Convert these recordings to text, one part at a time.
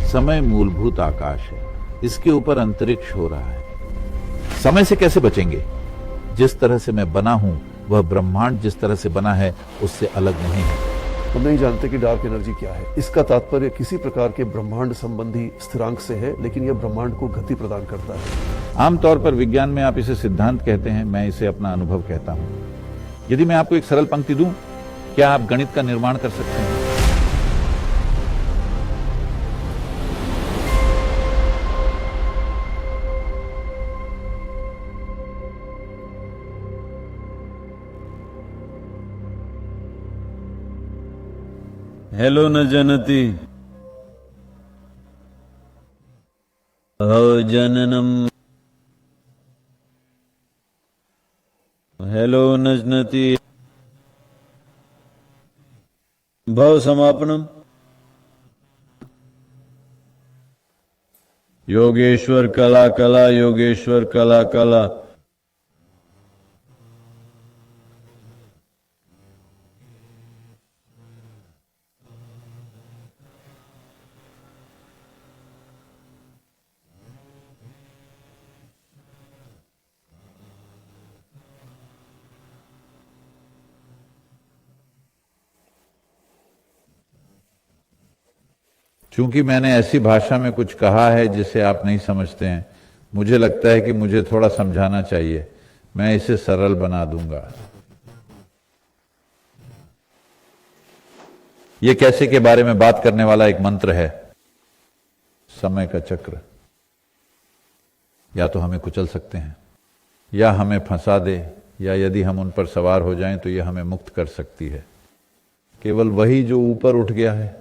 समय मूलभूत आकाश है, इसके ऊपर अंतरिक्ष हो रहा है। समय से कैसे बचेंगे? जिस तरह से मैं बना हूं वह ब्रह्मांड जिस तरह से बना है उससे अलग नहीं है। हम नहीं जानते कि डार्क एनर्जी क्या है। इसका तात्पर्य किसी प्रकार के ब्रह्मांड संबंधी स्थिरांक से है, लेकिन यह ब्रह्मांड को गति प्रदान करता है। आमतौर पर विज्ञान में आप इसे सिद्धांत कहते हैं, मैं इसे अपना अनुभव कहता हूं। यदि मैं आपको एक सरल पंक्ति दूं, क्या आप गणित का निर्माण कर सकते हैं? हेलो न जनति जननम, हेलो न जनति भव समापनम। योगेश्वर कला कला, योगेश्वर कला कला। चूंकि मैंने ऐसी भाषा में कुछ कहा है जिसे आप नहीं समझते हैं, मुझे लगता है कि मुझे थोड़ा समझाना चाहिए। मैं इसे सरल बना दूंगा। यह कैसे के बारे में बात करने वाला एक मंत्र है, समय का चक्र। या तो हमें कुचल सकते हैं, या हमें फंसा दे, या यदि हम उन पर सवार हो जाएं तो यह हमें मुक्त कर सकती है। केवल वही जो ऊपर उठ गया है।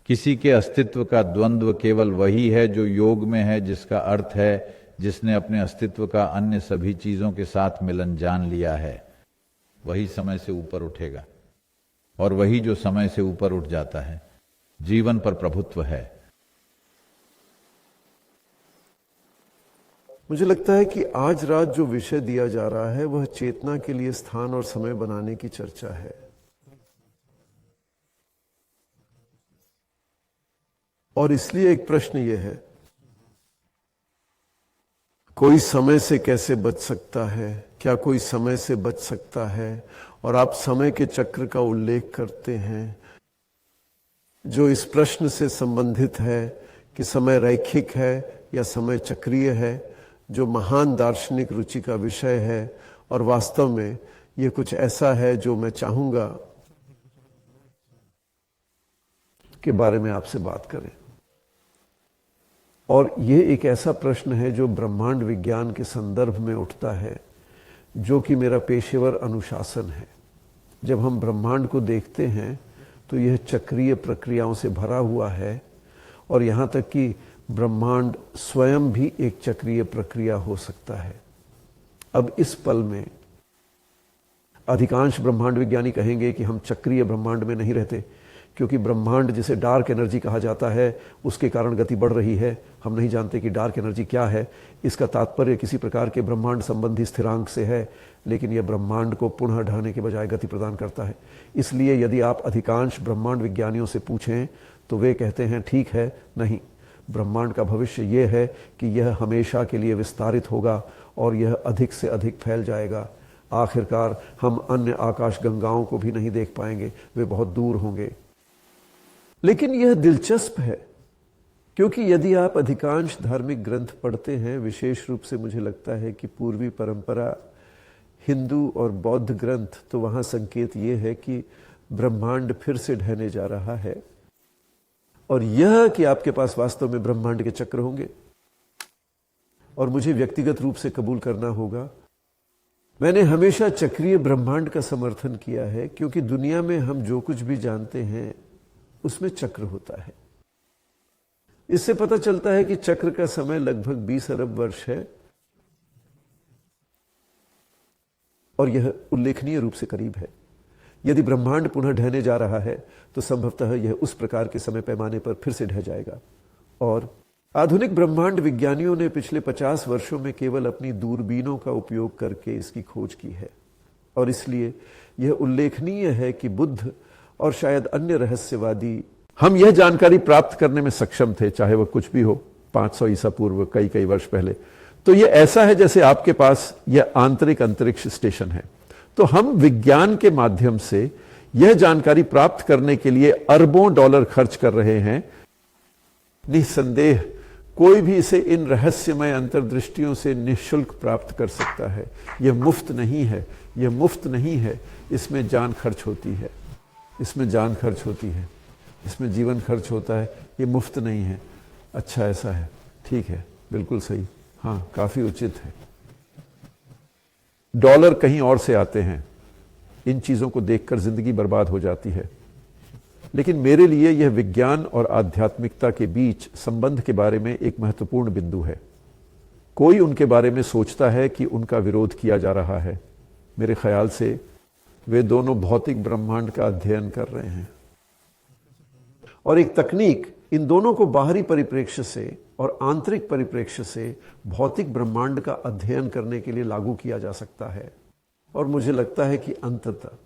किसी के अस्तित्व का द्वंद्व केवल वही है जो योग में है, जिसका अर्थ है जिसने अपने अस्तित्व का अन्य सभी चीजों के साथ मिलन जान लिया है, वही समय से ऊपर उठेगा। और वही जो समय से ऊपर उठ जाता है, जीवन पर प्रभुत्व है। मुझे लगता है कि आज रात जो विषय दिया जा रहा है वह चेतना के लिए स्थान और समय बनाने की चर्चा है। और इसलिए एक प्रश्न यह है, कोई समय से कैसे बच सकता है? क्या कोई समय से बच सकता है? और आप समय के चक्र का उल्लेख करते हैं जो इस प्रश्न से संबंधित है कि समय रैखिक है या समय चक्रीय है, जो महान दार्शनिक रुचि का विषय है। और वास्तव में यह कुछ ऐसा है जो मैं चाहूंगा के बारे में आपसे बात करें। और यह एक ऐसा प्रश्न है जो ब्रह्मांड विज्ञान के संदर्भ में उठता है, जो कि मेरा पेशेवर अनुशासन है। जब हम ब्रह्मांड को देखते हैं तो यह चक्रीय प्रक्रियाओं से भरा हुआ है, और यहाँ तक कि ब्रह्मांड स्वयं भी एक चक्रीय प्रक्रिया हो सकता है। अब इस पल में अधिकांश ब्रह्मांड विज्ञानी कहेंगे कि हम चक्रीय ब्रह्मांड में नहीं रहते, क्योंकि ब्रह्मांड जिसे डार्क एनर्जी कहा जाता है उसके कारण गति बढ़ रही है। हम नहीं जानते कि डार्क एनर्जी क्या है। इसका तात्पर्य किसी प्रकार के ब्रह्मांड संबंधी स्थिरांक से है, लेकिन यह ब्रह्मांड को पुनः ढहने के बजाय गति प्रदान करता है। इसलिए यदि आप अधिकांश ब्रह्मांड विज्ञानियों से पूछें तो वे कहते हैं ठीक है, नहीं, ब्रह्मांड का भविष्य यह है कि यह हमेशा के लिए विस्तारित होगा और यह अधिक से अधिक फैल जाएगा। आखिरकार हम अन्य आकाश गंगाओं को भी नहीं देख पाएंगे, वे बहुत दूर होंगे। लेकिन यह दिलचस्प है, क्योंकि यदि आप अधिकांश धार्मिक ग्रंथ पढ़ते हैं, विशेष रूप से मुझे लगता है कि पूर्वी परंपरा, हिंदू और बौद्ध ग्रंथ, तो वहां संकेत यह है कि ब्रह्मांड फिर से ढहने जा रहा है, और यह कि आपके पास वास्तव में ब्रह्मांड के चक्र होंगे। और मुझे व्यक्तिगत रूप से कबूल करना होगा, मैंने हमेशा चक्रीय ब्रह्मांड का समर्थन किया है, क्योंकि दुनिया में हम जो कुछ भी जानते हैं उसमें चक्र होता है। इससे पता चलता है कि चक्र का समय लगभग 20 अरब वर्ष है, और यह उल्लेखनीय रूप से करीब है। यदि ब्रह्मांड पुनः ढहने जा रहा है तो संभवतः यह उस प्रकार के समय पैमाने पर फिर से ढह जाएगा। और आधुनिक ब्रह्मांड विज्ञानियों ने पिछले 50 वर्षों में केवल अपनी दूरबीनों का उपयोग करके इसकी खोज की है, और इसलिए यह उल्लेखनीय है कि बुद्ध और शायद अन्य रहस्यवादी हम यह जानकारी प्राप्त करने में सक्षम थे, चाहे वह कुछ भी हो, 500 ईसा पूर्व, कई वर्ष पहले। तो यह ऐसा है जैसे आपके पास यह आंतरिक अंतरिक्ष स्टेशन है। तो हम विज्ञान के माध्यम से यह जानकारी प्राप्त करने के लिए अरबों डॉलर खर्च कर रहे हैं। निस्संदेह कोई भी इसे इन रहस्यमय अंतर्दृष्टियों से निःशुल्क प्राप्त कर सकता है। यह मुफ्त नहीं है, यह मुफ्त नहीं है। इसमें जान खर्च होती है, इसमें जान खर्च होती है, इसमें जीवन खर्च होता है। ये मुफ्त नहीं है। अच्छा, ऐसा है, ठीक है, बिल्कुल सही, हाँ, काफी उचित है। डॉलर कहीं और से आते हैं। इन चीजों को देखकर जिंदगी बर्बाद हो जाती है। लेकिन मेरे लिए यह विज्ञान और आध्यात्मिकता के बीच संबंध के बारे में एक महत्वपूर्ण बिंदु है। कोई उनके बारे में सोचता है कि उनका विरोध किया जा रहा है। मेरे ख्याल से वे दोनों भौतिक ब्रह्मांड का अध्ययन कर रहे हैं, और एक तकनीक इन दोनों को बाहरी परिप्रेक्ष्य से और आंतरिक परिप्रेक्ष्य से भौतिक ब्रह्मांड का अध्ययन करने के लिए लागू किया जा सकता है। और मुझे लगता है कि अंततः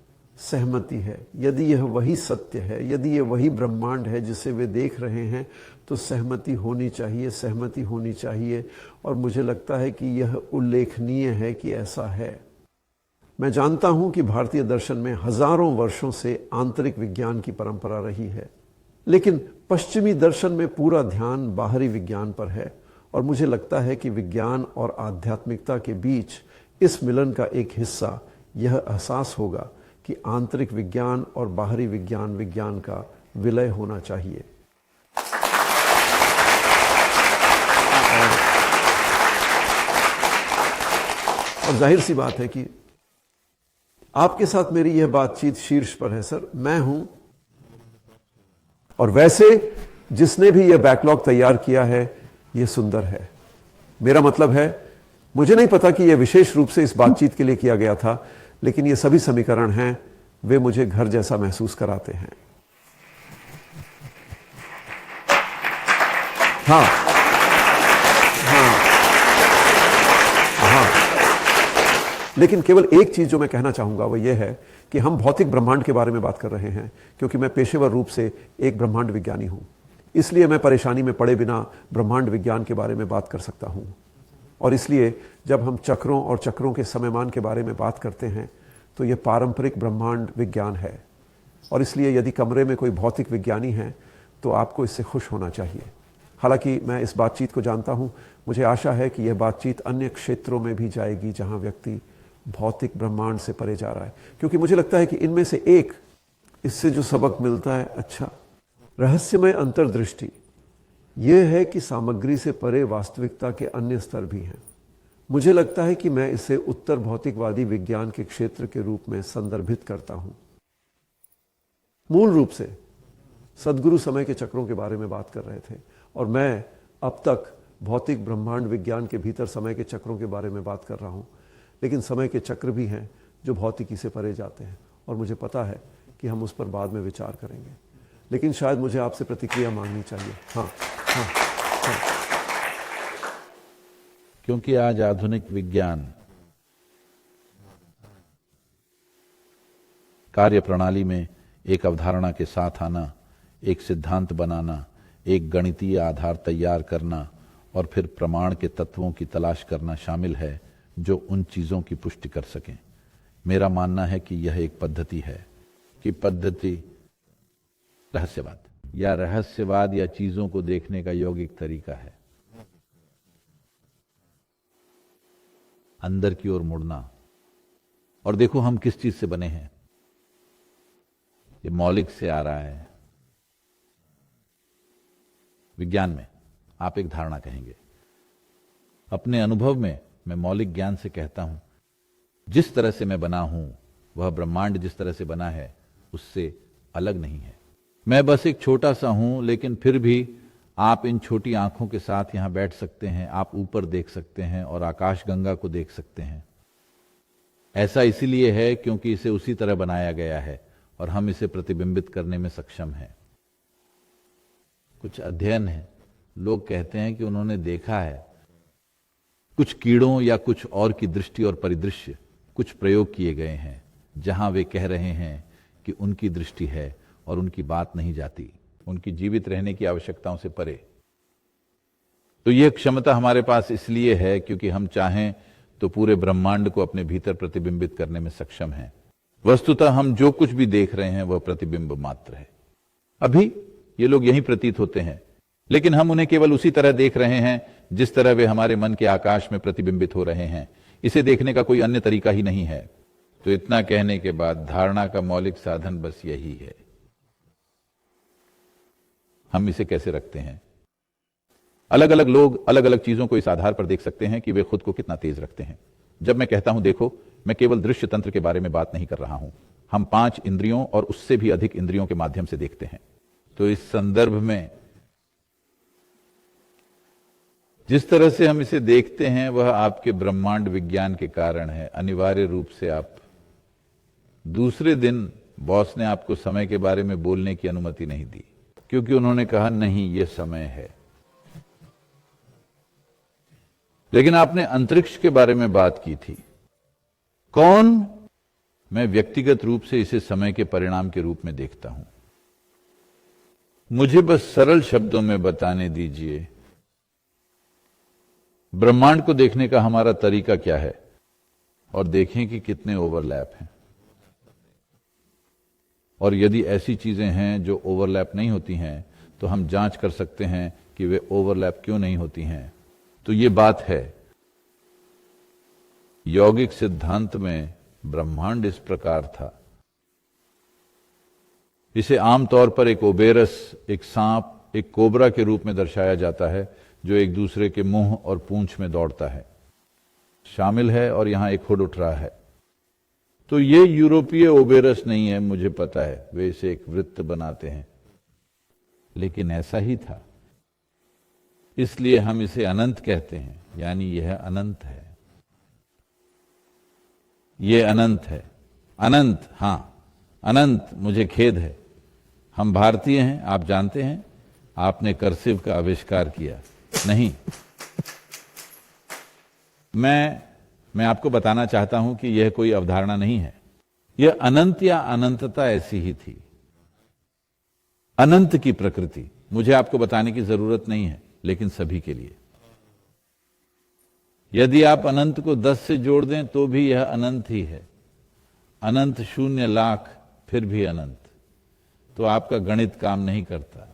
सहमति है। यदि यह वही सत्य है, यदि यह वही ब्रह्मांड है जिसे वे देख रहे हैं, तो सहमति होनी चाहिए, सहमति होनी चाहिए। और मुझे लगता है कि यह उल्लेखनीय है कि ऐसा है। मैं जानता हूं कि भारतीय दर्शन में हजारों वर्षों से आंतरिक विज्ञान की परंपरा रही है, लेकिन पश्चिमी दर्शन में पूरा ध्यान बाहरी विज्ञान पर है। और मुझे लगता है कि विज्ञान और आध्यात्मिकता के बीच इस मिलन का एक हिस्सा यह एहसास होगा कि आंतरिक विज्ञान और बाहरी विज्ञान का विलय होना चाहिए। और जाहिर सी बात है कि आपके साथ मेरी यह बातचीत शीर्ष पर है सर, मैं हूं। और वैसे जिसने भी यह बैकलॉग तैयार किया है, यह सुंदर है। मेरा मतलब है, मुझे नहीं पता कि यह विशेष रूप से इस बातचीत के लिए किया गया था, लेकिन ये सभी समीकरण हैं, वे मुझे घर जैसा महसूस कराते हैं। हाँ, हाँ, हाँ। लेकिन केवल एक चीज जो मैं कहना चाहूंगा वो ये है कि हम भौतिक ब्रह्मांड के बारे में बात कर रहे हैं, क्योंकि मैं पेशेवर रूप से एक ब्रह्मांड विज्ञानी हूं। इसलिए मैं परेशानी में पड़े बिना ब्रह्मांड विज्ञान के बारे में बात कर सकता हूं। और इसलिए जब हम चक्रों और चक्रों के समयमान के बारे में बात करते हैं, तो यह पारंपरिक ब्रह्मांड विज्ञान है। और इसलिए यदि कमरे में कोई भौतिक विज्ञानी है, तो आपको इससे खुश होना चाहिए। हालांकि मैं इस बातचीत को जानता हूं, मुझे आशा है कि यह बातचीत अन्य क्षेत्रों में भी जाएगी जहां व्यक्ति भौतिक ब्रह्मांड से परे जा रहा है, क्योंकि मुझे लगता है कि इनमें से एक, इससे जो सबक मिलता है, अच्छा, रहस्यमय अंतर्दृष्टि यह है कि सामग्री से परे वास्तविकता के अन्य स्तर भी हैं। मुझे लगता है कि मैं इसे उत्तर भौतिकवादी विज्ञान के क्षेत्र के रूप में संदर्भित करता हूं। मूल रूप से सदगुरु समय के चक्रों के बारे में बात कर रहे थे, और मैं अब तक भौतिक ब्रह्मांड विज्ञान के भीतर समय के चक्रों के बारे में बात कर रहा हूं। लेकिन समय के चक्र भी हैं जो भौतिकी से परे जाते हैं, और मुझे पता है कि हम उस पर बाद में विचार करेंगे। लेकिन शायद मुझे आपसे प्रतिक्रिया मांगनी चाहिए। हाँ, हाँ, हाँ। क्योंकि आज आधुनिक विज्ञान कार्य प्रणाली में एक अवधारणा के साथ आना, एक सिद्धांत बनाना, एक गणितीय आधार तैयार करना और फिर प्रमाण के तत्वों की तलाश करना शामिल है जो उन चीजों की पुष्टि कर सकें। मेरा मानना है कि यह एक पद्धति है कि पद्धति रहस्यवाद या चीजों को देखने का यौगिक तरीका है। अंदर की ओर मुड़ना। और देखो हम किस चीज से बने हैं। ये मौलिक से आ रहा है। विज्ञान में आप एक धारणा कहेंगे, अपने अनुभव में मैं मौलिक ज्ञान से कहता हूं, जिस तरह से मैं बना हूं वह ब्रह्मांड जिस तरह से बना है उससे अलग नहीं है। मैं बस एक छोटा सा हूं, लेकिन फिर भी आप इन छोटी आंखों के साथ यहां बैठ सकते हैं, आप ऊपर देख सकते हैं और आकाशगंगा को देख सकते हैं। ऐसा इसीलिए है क्योंकि इसे उसी तरह बनाया गया है और हम इसे प्रतिबिंबित करने में सक्षम हैं। कुछ अध्ययन है, लोग कहते हैं कि उन्होंने देखा है कुछ कीड़ों या कुछ और की दृष्टि और परिदृश्य, कुछ प्रयोग किए गए हैं जहां वे कह रहे हैं कि उनकी दृष्टि है और उनकी बात नहीं जाती। उनकी जीवित रहने की आवश्यकताओं से परे। तो यह क्षमता हमारे पास इसलिए है क्योंकि हम चाहें तो पूरे ब्रह्मांड को अपने भीतर प्रतिबिंबित करने में सक्षम हैं। वस्तुतः हम जो कुछ भी देख रहे हैं वह प्रतिबिंब मात्र है। अभी ये लोग यहीं प्रतीत होते हैं, लेकिन हम उन्हें केवल उसी तरह देख रहे हैं जिस तरह वे हमारे मन के आकाश में प्रतिबिंबित हो रहे हैं। इसे देखने का कोई अन्य तरीका ही नहीं है। तो इतना कहने के बाद धारणा का मौलिक साधन बस यही है। हम इसे कैसे रखते हैं? अलग अलग लोग अलग अलग चीजों को इस आधार पर देख सकते हैं कि वे खुद को कितना तेज रखते हैं। जब मैं कहता हूं देखो, मैं केवल दृश्य तंत्र के बारे में बात नहीं कर रहा हूं। हम 5 इंद्रियों और उससे भी अधिक इंद्रियों के माध्यम से देखते हैं। तो इस संदर्भ में जिस तरह से हम इसे देखते हैं वह आपके ब्रह्मांड विज्ञान के कारण है। अनिवार्य रूप से आप दूसरे दिन बॉस ने आपको समय के बारे में बोलने की अनुमति नहीं दी, क्योंकि उन्होंने कहा नहीं यह समय है। लेकिन आपने अंतरिक्ष के बारे में बात की थी। कौन? मैं व्यक्तिगत रूप से इसे समय के परिणाम के रूप में देखता हूं। मुझे बस सरल शब्दों में बताने दीजिए, ब्रह्मांड को देखने का हमारा तरीका क्या है, और देखें कि कितने ओवरलैप हैं। और यदि ऐसी चीजें हैं जो ओवरलैप नहीं होती हैं, तो हम जांच कर सकते हैं कि वे ओवरलैप क्यों नहीं होती हैं। तो ये बात है। यौगिक सिद्धांत में ब्रह्मांड इस प्रकार था। इसे आमतौर पर एक ओबेरस, एक सांप, एक कोबरा के रूप में दर्शाया जाता है जो एक दूसरे के मुंह और पूंछ में दौड़ता है, शामिल है, और यहां एक हुड उठ रहा है। तो ये यूरोपीय ओबेरस नहीं है, मुझे पता है, वे इसे एक वृत्त बनाते हैं, लेकिन ऐसा ही था। इसलिए हम इसे अनंत कहते हैं, यानी यह अनंत है, यह अनंत है। अनंत, हां अनंत। मुझे खेद है, हम भारतीय हैं, आप जानते हैं, आपने कर्सिव का आविष्कार किया नहीं। मैं आपको बताना चाहता हूं कि यह कोई अवधारणा नहीं है। यह अनंत या अनंतता ऐसी ही थी, अनंत की प्रकृति। मुझे आपको बताने की जरूरत नहीं है, लेकिन सभी के लिए। यदि आप अनंत को 10 से जोड़ दें तो भी यह अनंत ही है। अनंत, शून्य, लाख, फिर भी अनंत। तो आपका गणित काम नहीं करता।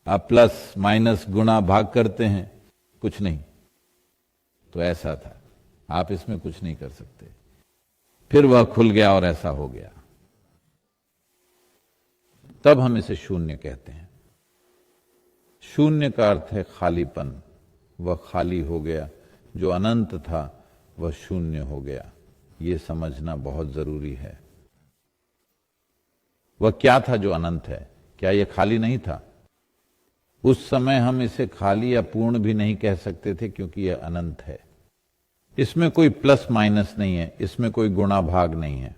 आप प्लस माइनस गुणा भाग करते हैं, कुछ नहीं। तो ऐसा था, आप इसमें कुछ नहीं कर सकते। फिर वह खुल गया और ऐसा हो गया। तब हम इसे शून्य कहते हैं। शून्य का अर्थ है खालीपन। वह खाली हो गया, जो अनंत था वह शून्य हो गया। यह समझना बहुत जरूरी है। वह क्या था जो अनंत है? क्या यह खाली नहीं था? उस समय हम इसे खाली या पूर्ण भी नहीं कह सकते थे, क्योंकि यह अनंत है। इसमें कोई प्लस माइनस नहीं है, इसमें कोई गुणा भाग नहीं है।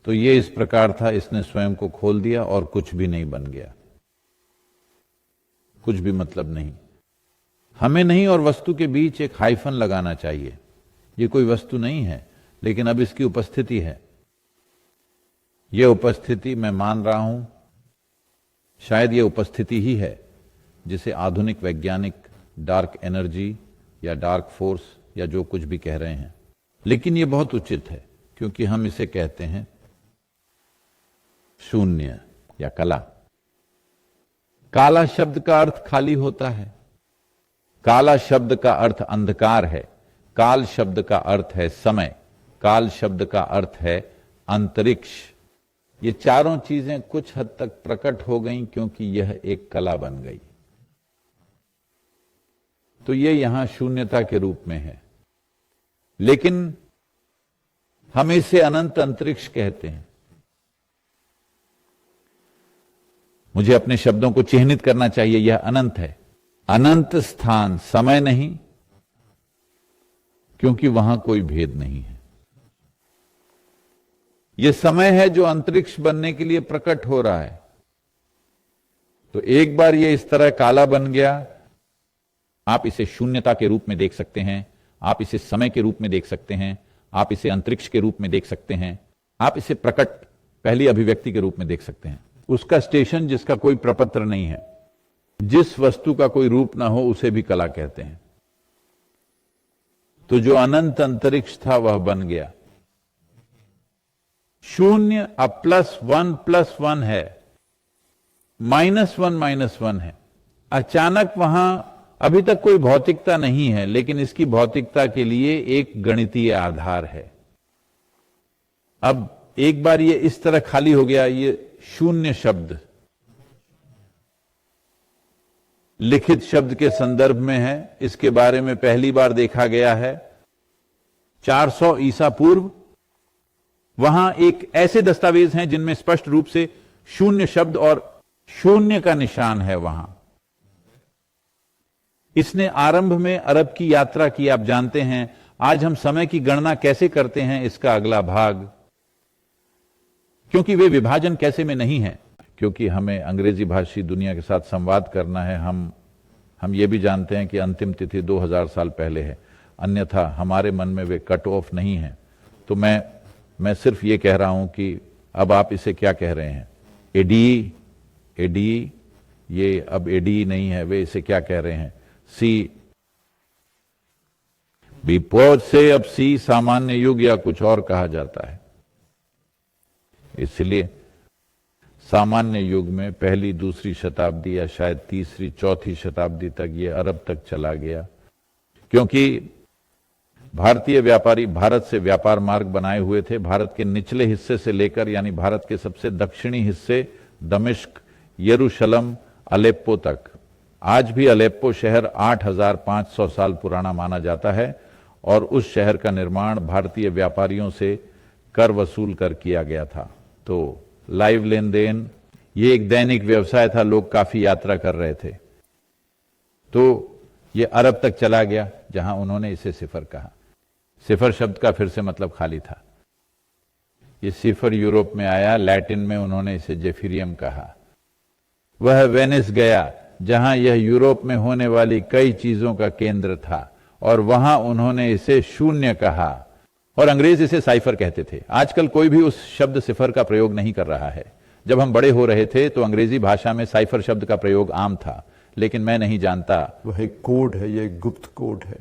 तो ये इस प्रकार था, इसने स्वयं को खोल दिया और कुछ भी नहीं बन गया। कुछ भी मतलब नहीं। हमें नहीं और वस्तु के बीच एक हाइफन लगाना चाहिए। ये कोई वस्तु नहीं है, लेकिन अब इसकी उपस्थिति है। यह उपस्थिति मैं मान रहा हूं, शायद यह उपस्थिति ही है जिसे आधुनिक वैज्ञानिक डार्क एनर्जी या डार्क फोर्स या जो कुछ भी कह रहे हैं। लेकिन यह बहुत उचित है, क्योंकि हम इसे कहते हैं शून्य या कला। काला शब्द का अर्थ खाली होता है। काला शब्द का अर्थ अंधकार है। काल शब्द का अर्थ है समय। काल शब्द का अर्थ है अंतरिक्ष। ये चारों चीजें कुछ हद तक प्रकट हो गईं, क्योंकि यह एक कला बन गई। तो ये यहां शून्यता के रूप में है। लेकिन हम इसे अनंत अंतरिक्ष कहते हैं। मुझे अपने शब्दों को चिह्नित करना चाहिए। यह अनंत है। अनंत स्थान, समय नहीं, क्योंकि वहां कोई भेद नहीं है। यह समय है जो अंतरिक्ष बनने के लिए प्रकट हो रहा है। तो एक बार यह इस तरह काला बन गया। आप इसे शून्यता के रूप में देख सकते हैं, आप इसे समय के रूप में देख सकते हैं, आप इसे अंतरिक्ष के रूप में देख सकते हैं, आप इसे प्रकट पहली अभिव्यक्ति के रूप में देख सकते हैं। उसका स्टेशन जिसका कोई प्रपत्र नहीं है, जिस वस्तु का कोई रूप ना हो, उसे भी कला कहते हैं। तो जो अनंत अंतरिक्ष था वह बन गया। शून्य अब +1 है, -1 है। अचानक वहां अभी तक कोई भौतिकता नहीं है, लेकिन इसकी भौतिकता के लिए एक गणितीय आधार है। अब एक बार ये इस तरह खाली हो गया, ये शून्य शब्द लिखित शब्द के संदर्भ में है। इसके बारे में पहली बार देखा गया है 400 ईसा पूर्व। वहां एक ऐसे दस्तावेज हैं जिनमें स्पष्ट रूप से शून्य शब्द और शून्य का निशान है वहां। इसने आरंभ में अरब की यात्रा की, आप जानते हैं। आज हम समय की गणना कैसे करते हैं, इसका अगला भाग, क्योंकि वे विभाजन कैसे में नहीं है, क्योंकि हमें अंग्रेजी भाषी दुनिया के साथ संवाद करना है। हम ये भी जानते हैं कि अंतिम तिथि 2000 साल पहले है, अन्यथा हमारे मन में वे कट ऑफ नहीं है। तो मैं सिर्फ ये कह रहा हूं कि अब आप इसे क्या कह रहे हैं, एडी, ये अब एडी नहीं है, वे इसे क्या कह रहे हैं, सी विपोज से अब सी सामान्य युग या कुछ और कहा जाता है। इसलिए सामान्य युग में पहली दूसरी शताब्दी या शायद तीसरी चौथी शताब्दी तक ये अरब तक चला गया, क्योंकि भारतीय व्यापारी भारत से व्यापार मार्ग बनाए हुए थे। भारत के निचले हिस्से से लेकर, यानी भारत के सबसे दक्षिणी हिस्से दमिश्क, यरूशलम, अलेप्पो तक। आज भी अलेप्पो शहर 8500 साल पुराना माना जाता है और उस शहर का निर्माण भारतीय व्यापारियों से कर वसूल कर किया गया था। तो लाइव लेन देन, ये एक दैनिक व्यवसाय था, लोग काफी यात्रा कर रहे थे। तो ये अरब तक चला गया, जहां उन्होंने इसे सिफर कहा। सिफर शब्द का फिर से मतलब खाली था। ये सिफर यूरोप में आया, लैटिन में उन्होंने इसे जेफिरियम कहा। वह वेनिस गया, जहां यह यूरोप में होने वाली कई चीजों का केंद्र था, और वहां उन्होंने इसे शून्य कहा, और अंग्रेज इसे साइफर कहते थे। आजकल कोई भी उस शब्द सिफर का प्रयोग नहीं कर रहा है। जब हम बड़े हो रहे थे तो अंग्रेजी भाषा में साइफर शब्द का प्रयोग आम था, लेकिन मैं नहीं जानता। वह एक कोड है, ये गुप्त कोड है।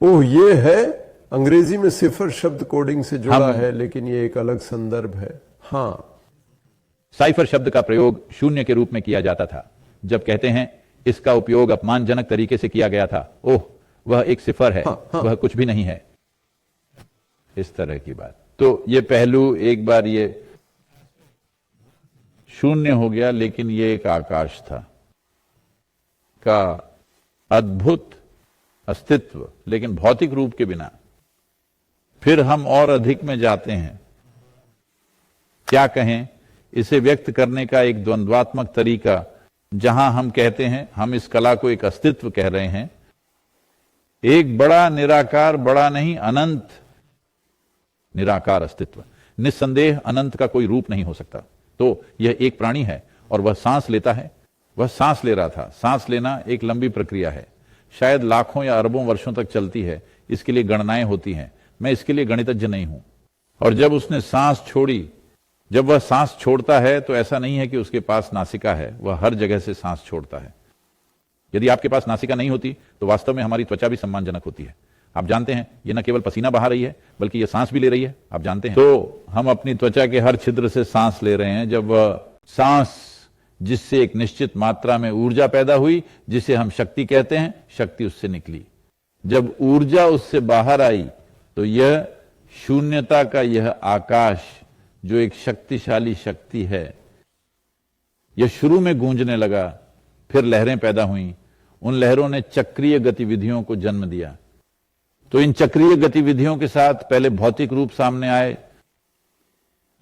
ओह, ये है अंग्रेजी में सिफर शब्द कोडिंग से जुड़ा है, लेकिन ये एक अलग संदर्भ है। हाँ, साइफर शब्द का प्रयोग शून्य के रूप में किया जाता था। जब कहते हैं इसका उपयोग अपमानजनक तरीके से किया गया था, ओह वह एक सिफर है, वह कुछ भी नहीं है, इस तरह की बात। तो ये पहलू एक बार ये शून्य हो गया, लेकिन ये एक आकाश था का अद्भुत अस्तित्व, लेकिन भौतिक रूप के बिना। फिर हम और अधिक में जाते हैं, क्या कहें, इसे व्यक्त करने का एक द्वंद्वात्मक तरीका, जहां हम कहते हैं, हम इस कला को एक अस्तित्व कह रहे हैं, एक बड़ा निराकार, बड़ा नहीं अनंत निराकार अस्तित्व। निस्संदेह अनंत का कोई रूप नहीं हो सकता। तो यह एक प्राणी है और वह सांस लेता है, वह सांस ले रहा था। सांस लेना एक लंबी प्रक्रिया है, शायद लाखों या अरबों वर्षों तक चलती है। इसके लिए गणनाएं होती हैं, मैं इसके लिए गणितज्ञ नहीं हूं। और जब उसने सांस छोड़ी, जब वह सांस छोड़ता है तो ऐसा नहीं है कि उसके पास नासिका है, वह हर जगह से सांस छोड़ता है। यदि आपके पास नासिका नहीं होती तो वास्तव में हमारी त्वचा भी सम्मानजनक होती है। आप जानते हैं, ये न केवल पसीना बहा रही है, बल्कि ये सांस भी ले रही है, आप जानते हैं। तो हम अपनी त्वचा के हर छिद्र से सांस ले रहे हैं। जब वह सांस, जिससे एक निश्चित मात्रा में ऊर्जा पैदा हुई, जिसे हम शक्ति कहते हैं, शक्ति उससे निकली। जब ऊर्जा उससे बाहर आई तो यह शून्यता का यह आकाश, जो एक शक्तिशाली शक्ति है, यह शुरू में गूंजने लगा, फिर लहरें पैदा हुई। उन लहरों ने चक्रीय गतिविधियों को जन्म दिया। तो इन चक्रीय गतिविधियों के साथ पहले भौतिक रूप सामने आए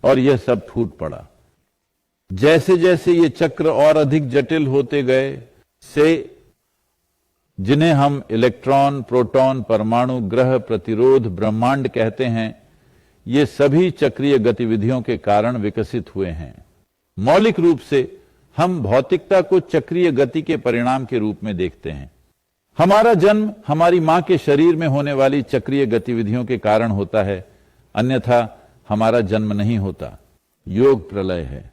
और यह सब फूट पड़ा। जैसे जैसे ये चक्र और अधिक जटिल होते गए, से जिन्हें हम इलेक्ट्रॉन, प्रोटॉन, परमाणु, ग्रह, प्रतिरोध, ब्रह्मांड कहते हैं, ये सभी चक्रीय गतिविधियों के कारण विकसित हुए हैं। मौलिक रूप से हम भौतिकता को चक्रीय गति के परिणाम के रूप में देखते हैं। हमारा जन्म हमारी मां के शरीर में होने वाली चक्रीय गतिविधियों के कारण होता है, अन्यथा हमारा जन्म नहीं होता। योग प्रलय है।